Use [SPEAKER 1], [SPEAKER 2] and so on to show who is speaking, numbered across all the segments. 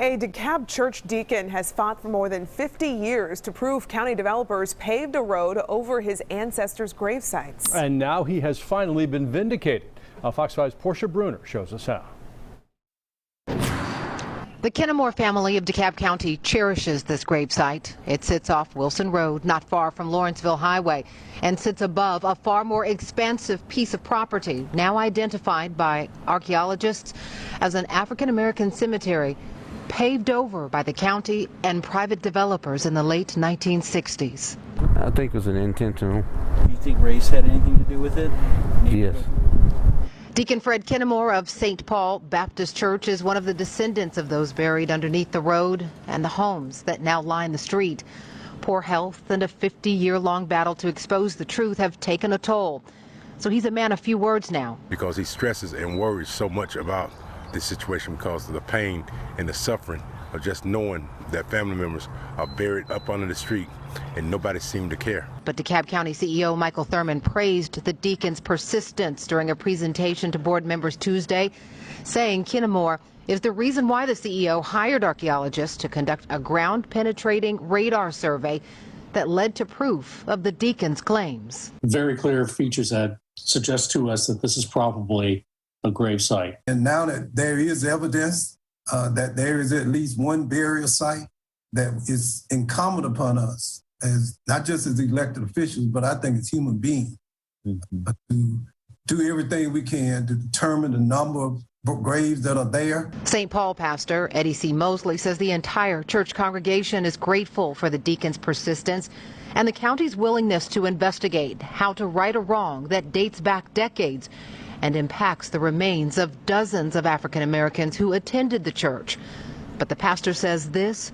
[SPEAKER 1] A DeKalb church deacon has fought for more than 50 years to prove county developers paved a road over his ancestors' grave sites.
[SPEAKER 2] And now he has finally been vindicated. Fox 5's Portia Bruner shows us how.
[SPEAKER 3] The Kinnemore family of DeKalb County cherishes this gravesite. It sits off Wilson Road, not far from Lawrenceville Highway, and sits above a far more expansive piece of property, now identified by archaeologists as an African-American cemetery, paved over by the county and private developers in the late 1960s.
[SPEAKER 4] I think it was an intentional.
[SPEAKER 5] Do you think race had anything to do with it?
[SPEAKER 4] Yes.
[SPEAKER 3] Deacon Fred Kinnemore of St. Paul Baptist Church is one of the descendants of those buried underneath the road and the homes that now line the street. Poor health and a 50-year-long battle to expose the truth have taken a toll. So he's a man of few words now.
[SPEAKER 6] Because he stresses and worries so much about this situation because of the pain and the suffering of just knowing that family members are buried up under the street and nobody seemed to care.
[SPEAKER 3] But DeKalb County CEO Michael Thurman praised the deacon's persistence during a presentation to board members Tuesday, saying Kinnemore is the reason why the CEO hired archaeologists to conduct a ground-penetrating radar survey that led to proof of the deacon's claims.
[SPEAKER 7] Very clear features that suggest to us that this is probably a grave site.
[SPEAKER 8] And now that there is evidence that there is at least one burial site that is incumbent upon us, as not just as elected officials, but I think as human beings, to do everything we can to determine the number of graves that are there.
[SPEAKER 3] St. Paul pastor Eddie C. Mosley says the entire church congregation is grateful for the deacon's persistence and the county's willingness to investigate how to right a wrong that dates back decades and impacts the remains of dozens of African Americans who attended the church. But the pastor says this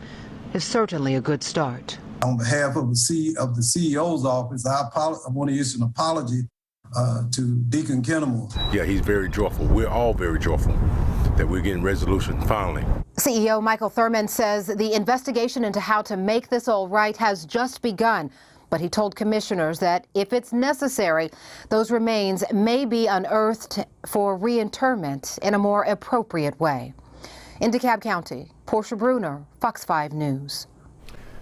[SPEAKER 3] is certainly a good start.
[SPEAKER 8] On behalf of the CEO's office, I want to issue an apology to Deacon Kinnemore.
[SPEAKER 6] Yeah, he's very joyful. We're all very joyful that we're getting resolution finally.
[SPEAKER 3] CEO Michael Thurman says the investigation into how to make this all right has just begun. But he told commissioners that if it's necessary, those remains may be unearthed for reinterment in a more appropriate way. In DeKalb County, Portia Bruner, Fox 5 News.